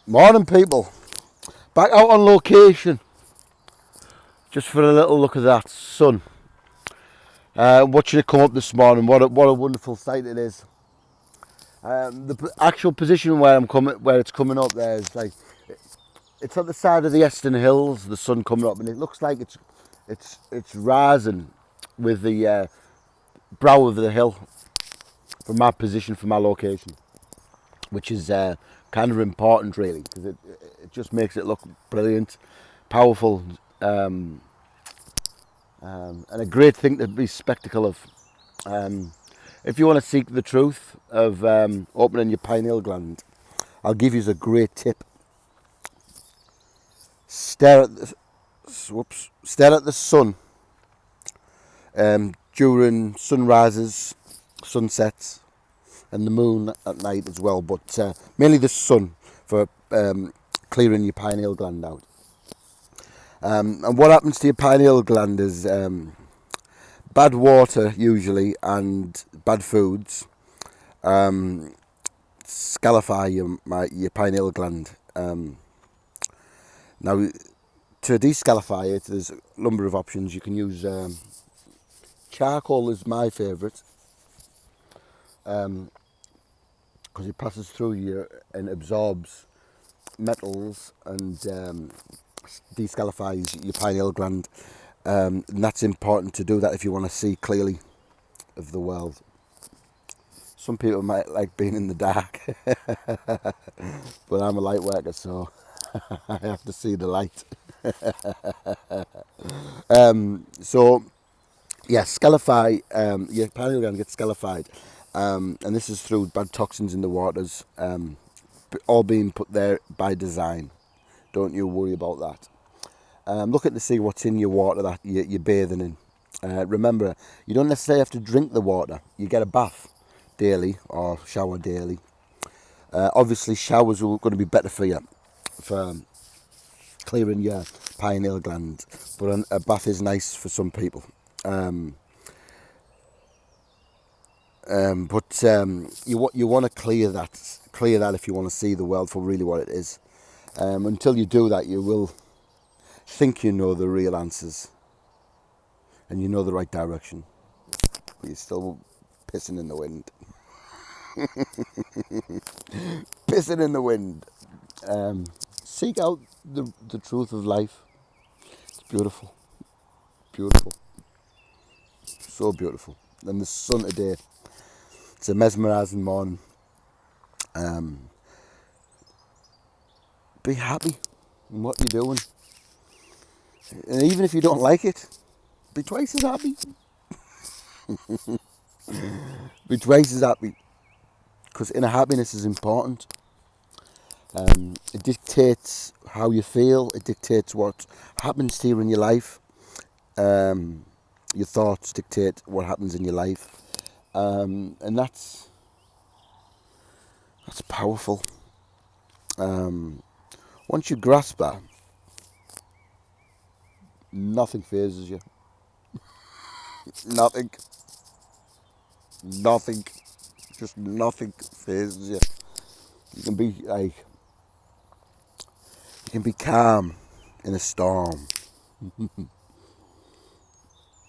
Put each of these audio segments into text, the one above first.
Morning, people. Back out on location just for a little look at that sun. Watching it come up this morning. What a wonderful sight it is. The actual position where it's coming up there is like it's at the side of the Eston Hills. The sun coming up, and it looks like it's rising with the brow of the hill from my position, from my location, which is kind of important, really, because it just makes it look brilliant, powerful, and a great thing to be spectacle of. If you want to seek the truth of opening your pineal gland, I'll give you a great tip. Stare at the sun during sunrises, sunsets, and the moon at night as well, but mainly the sun for clearing your pineal gland out. And what happens to your pineal gland is bad water usually and bad foods scalify your pineal gland. Now, to descalify it, there's a number of options. You can use charcoal is my favourite, because it passes through you and absorbs metals and descalifies your pineal gland. And that's important to do that if you want to see clearly of the world. Some people might like being in the dark, but I'm a light worker, so I have to see the light. So, yeah, scalify, your pineal gland gets scalified, and this is through bad toxins in the waters, all being put there by design. Don't you worry about that. Look at to see what's in your water that you're bathing in. Remember, you don't necessarily have to drink the water. You get a bath daily or shower daily. Obviously, showers are going to be better for you, for clearing your pineal gland. But a bath is nice for some people. But you want to clear that if you want to see the world for really what it is. Until you do that, you will think you know the real answers and you know the right direction, but you're still pissing in the wind. Pissing in the wind. Seek out the truth of life. It's beautiful. Beautiful. So beautiful. And the sun today, it's a mesmerising morning. Be happy in what you're doing. And even if you don't like it, be twice as happy. Be twice as happy. Because inner happiness is important. It dictates how you feel. It dictates what happens to you in your life. Your thoughts dictate what happens in your life. And that's powerful. Once you grasp that, nothing phases you. Nothing. Just nothing phases you. You can be calm in a storm.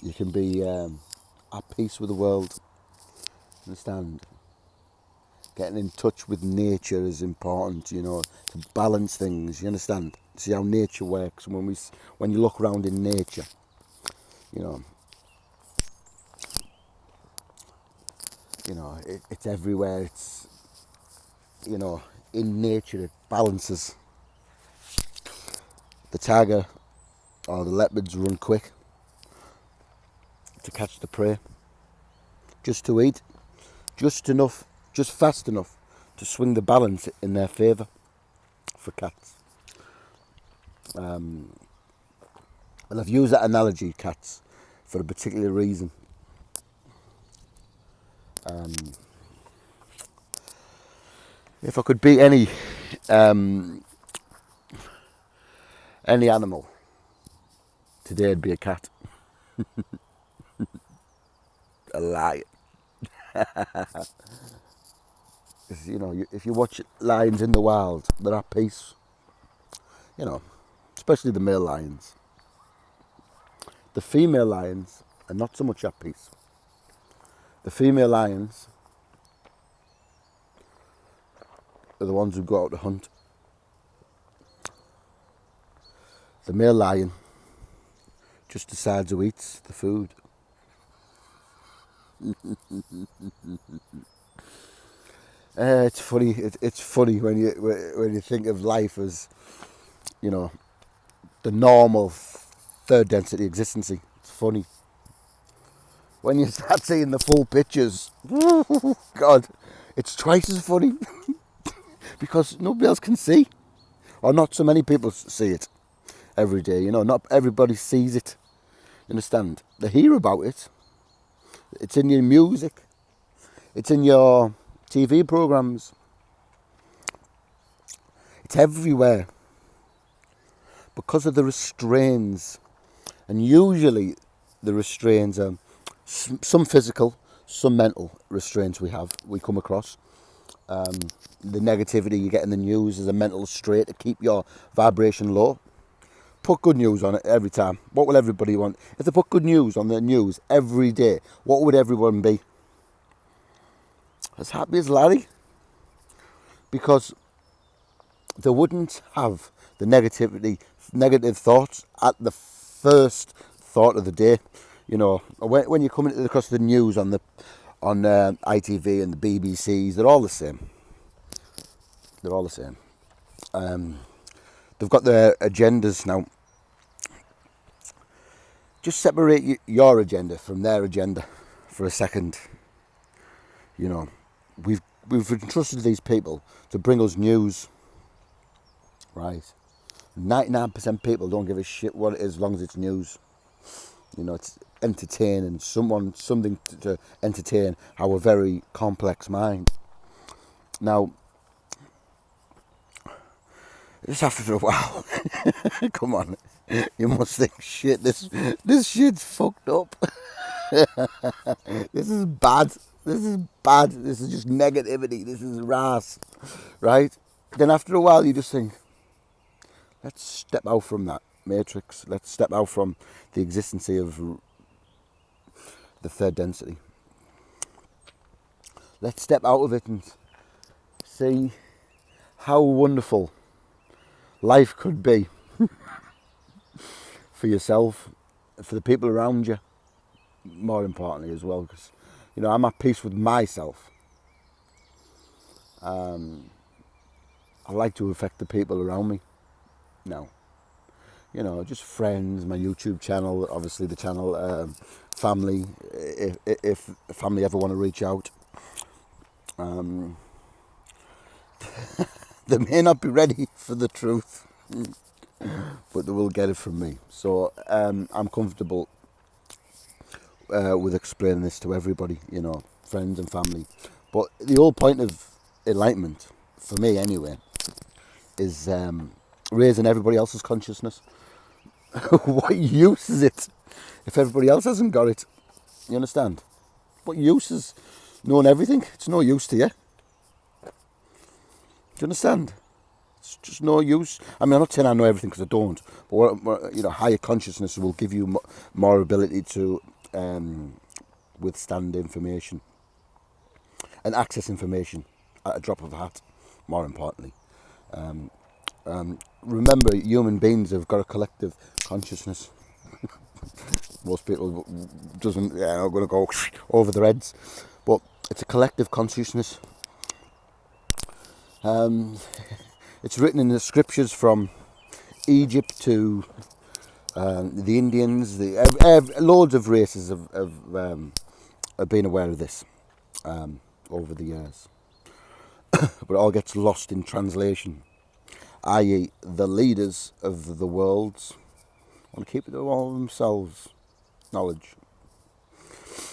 You can be at peace with the world. Understand? Getting in touch with nature is important, to balance things. You understand? See how nature works. When you look around in nature, it's everywhere. It's in nature it balances. The tiger or the leopards run quick to catch the prey, just to eat, just fast enough to swing the balance in their favour for cats. And I've used that analogy, cats, for a particular reason. If I could be any animal, today it'd be a cat. A lion. You know, if you watch lions in the wild, they're at peace. You know, especially the male lions. The female lions are not so much at peace. The female lions are the ones who go out to hunt. The male lion just decides who eats the food. It's funny. It's funny when you think of life as, you know, the normal third density existency. It's funny when you start seeing the full pictures. God, it's twice as funny because nobody else can see, or not so many people see it every day. You know, not everybody sees it. You understand? They hear about it. It's in your music. It's in your TV programs. It's everywhere because of the restraints. And usually the restraints are some physical, some mental restraints we come across. The negativity you get in the news is a mental restraint to keep your vibration low. Put good news on it every time. What will everybody want? If they put good news on the news every day, what would everyone be? As happy as Larry. Because they wouldn't have the negative thoughts at the first thought of the day. You know, when you come across the news on ITV and the BBCs, they're all the same. They're all the same. They've got their agendas now. Just separate your agenda from their agenda for a second. You know, we've entrusted these people to bring us news, right? 99% people don't give a shit what it is as long as it's news. You know, it's entertaining, something to entertain our very complex mind. Now, just after a while, come on, you must think, shit, this shit's fucked up. This is bad. This is bad. This is just negativity. This is ras, right? Then after a while, you just think, let's step out from that matrix. Let's step out from the existence of the third density. Let's step out of it and see how wonderful life could be for yourself, for the people around you, more importantly as well, because, you know, I'm at peace with myself. I like to affect the people around me now. You know, just friends, my YouTube channel, obviously the channel, family, if family ever want to reach out. They may not be ready for the truth, but they will get it from me. So I'm comfortable with explaining this to everybody, you know, friends and family. But the whole point of enlightenment, for me anyway, is raising everybody else's consciousness. What use is it if everybody else hasn't got it? You understand? What use is knowing everything? It's no use to you. Do you understand? It's just no use. I mean, I'm not saying I know everything because I don't. But you know, higher consciousness will give you more ability to withstand information and access information at a drop of a hat. More importantly, remember, human beings have got a collective consciousness. Most people doesn't. I'm going to go over their heads, but it's a collective consciousness. It's written in the scriptures from Egypt to the Indians. Loads of races have been aware of this over the years, but it all gets lost in translation. I.e., the leaders of the world want to keep it to all themselves, knowledge,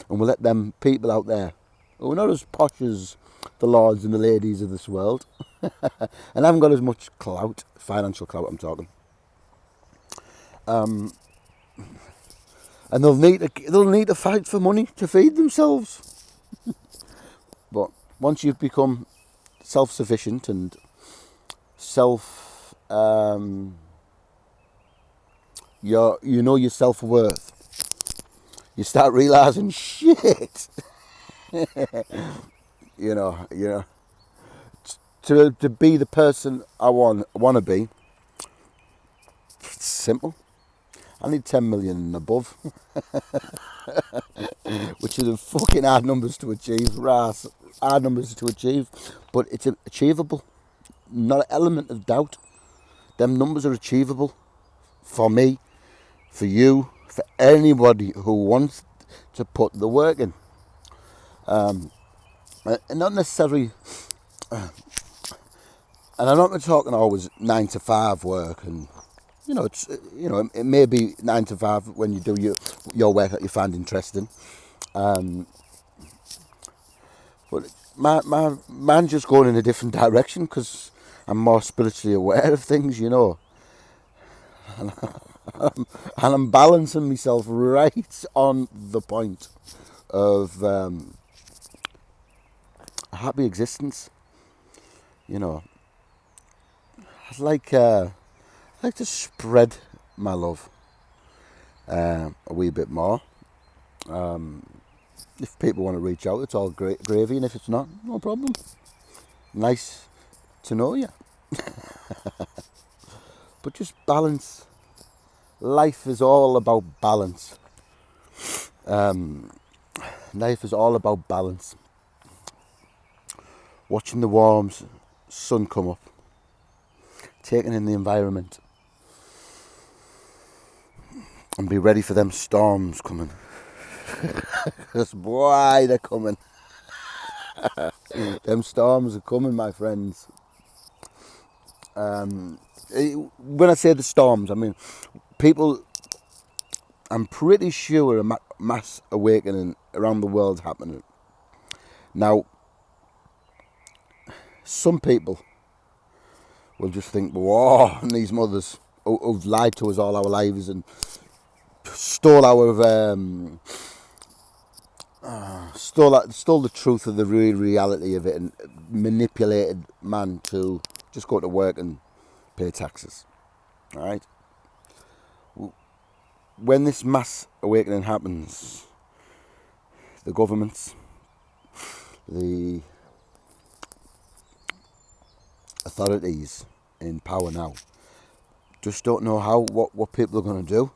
and we'll let them people out there who are not as posh as the lords and the ladies of this world, and haven't got as much clout, financial clout I'm talking, and they'll need to fight for money to feed themselves. But once you've become self-sufficient and self, you know your self-worth, you start realising, shit, you know, to be the person I want to be, it's simple. I need 10 million and above, which is a fucking hard numbers to achieve, hard numbers to achieve, but it's achievable, not an element of doubt. Them numbers are achievable for me, for you, for anybody who wants to put the work in. And not necessarily, and I'm not talking always 9 to 5 work, and it's it may be 9 to 5 when you do your work that you find interesting. But mine's just going in a different direction because I'm more spiritually aware of things, and I'm balancing myself right on the point of a happy existence. I'd like to spread my love a wee bit more. If people want to reach out, it's all great gravy, and if it's not, no problem. Nice to know you. But just balance. Life is all about balance. Life is all about balance. Watching the warm sun come up. Taking in the environment. And be ready for them storms coming. Because boy, they're coming. Them storms are coming, my friends. When I say the storms, I mean people. I'm pretty sure a mass awakening around the world's happening. Now, some people will just think, "Whoa!" And these mothers who've lied to us all our lives and stole our stole the truth of the real reality of it and manipulated man to just go to work and pay taxes. All right. When this mass awakening happens, the governments, the authorities in power now just don't know what people are going to do.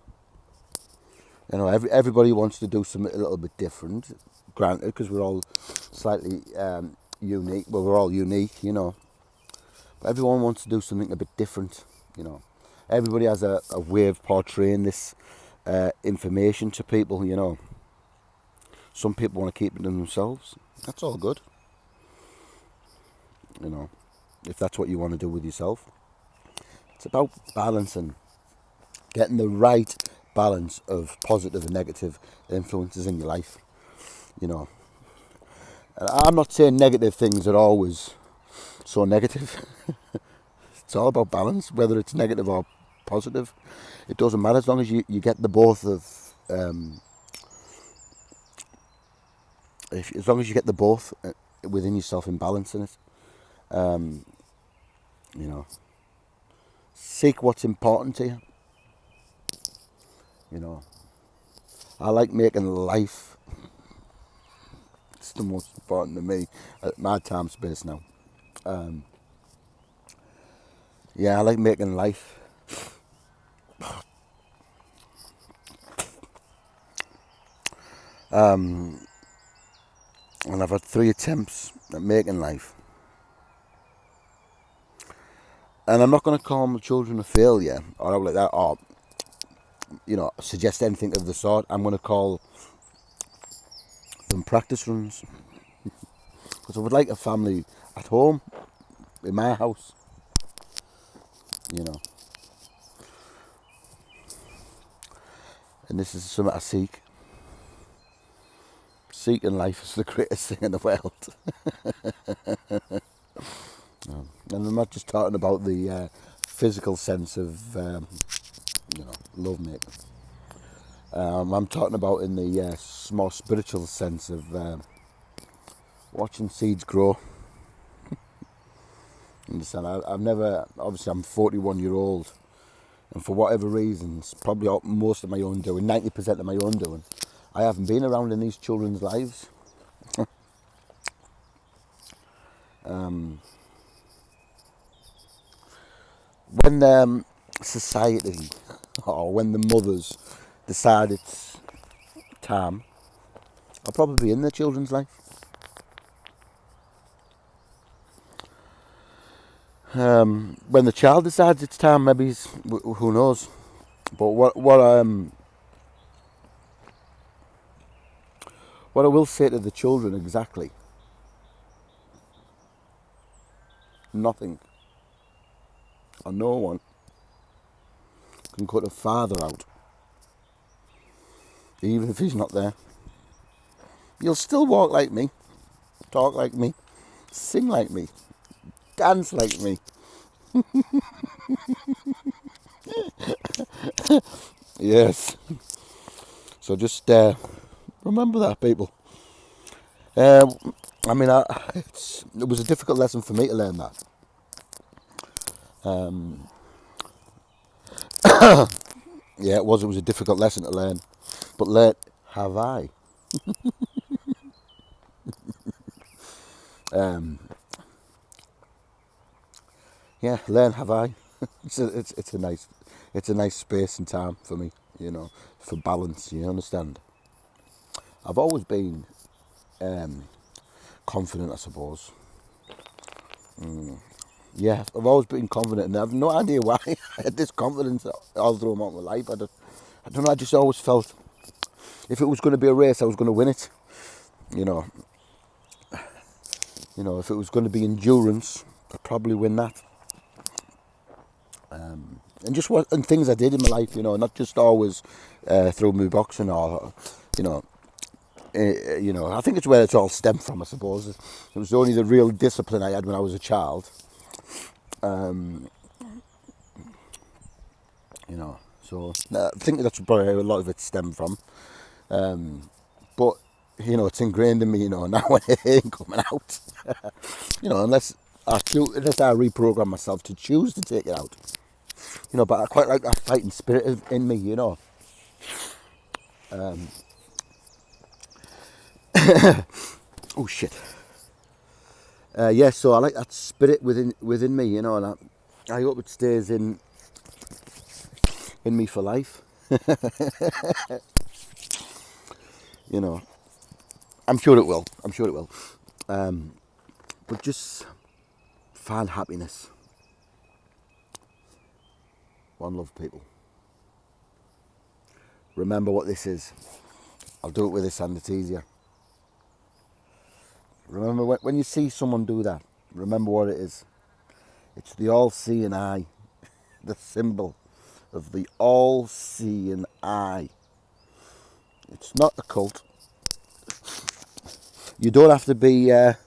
Everybody wants to do something a little bit different, granted, because we're all slightly unique. Well, we're all unique, but everyone wants to do something a bit different. Everybody has a way of portraying this information to people. Some people want to keep it to themselves. That's all good. If that's what you want to do with yourself. It's about balancing, getting the right balance of positive and negative influences in your life. I'm not saying negative things are always so negative. It's all about balance, whether it's negative or positive. It doesn't matter as long as you get the both of as long as you get the both within yourself in balancing it. Seek what's important to you. I like making life. It's the most important to me at my time space now. I like making life. And I've had 3 attempts at making life. And I'm not going to call my children a failure or out like that, or suggest anything of the sort. I'm going to call them practice runs, because I would like a family at home, in my house, and this is something I seek. Seeking life is the greatest thing in the world. And I'm not just talking about the physical sense of love making. I'm talking about in the more spiritual sense of watching seeds grow, Understand? I've never, obviously I'm 41-year-old, and for whatever reasons, probably most of my own doing, 90% of my own doing, I haven't been around in these children's lives. When society, or when the mothers decide it's time, I'll probably be in the children's life. When the child decides it's time, maybe who knows. But what I will say to the children exactly, nothing or no one can cut a father out, even if he's not there. You'll still walk like me, talk like me, sing like me, dance like me. Yes. So just remember that, people. I mean, it was a difficult lesson for me to learn that. Yeah, it was a difficult lesson to learn. But learn have I. Yeah, learn have I. It's a nice space and time for me, for balance. You understand? I've always been confident, I suppose. Yeah, I've always been confident, and I have no idea why I had this confidence all through my life. I don't know. I just always felt if it was going to be a race, I was going to win it. If it was going to be endurance, I'd probably win that. And just and things I did in my life, not just always through my boxing or, I think it's where it's all stemmed from, I suppose. It was only the real discipline I had when I was a child. So I think that's probably where a lot of it stemmed from. But, it's ingrained in me, now it ain't coming out. Unless I reprogram myself to choose to take it out. But I quite like that fighting spirit in me, Oh shit. So I like that spirit within me, and I hope it stays in me for life. I'm sure it will. But just find happiness. One love, people. Remember what this is. I'll do it with this hand, it's easier. Remember when you see someone do that, remember what it is. It's the all-seeing eye. The symbol of the all-seeing eye. It's not a cult. You don't have to be a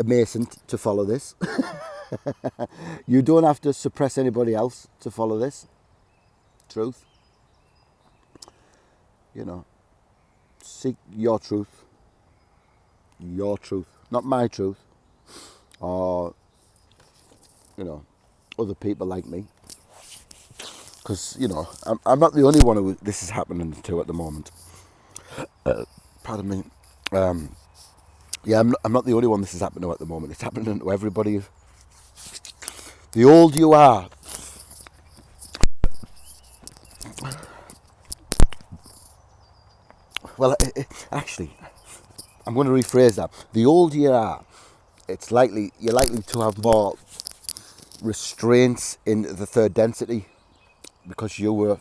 Mason to follow this. You don't have to suppress anybody else to follow this. Truth. Seek your truth. Your truth. Not my truth. Or, other people like me. Because, I'm not the only one who this is happening to at the moment. Pardon me. I'm not the only one this is happening to at the moment. It's happening to everybody. The older you are, well, actually, I'm going to rephrase that. The older you are, you're likely to have more restraints in the third density because you were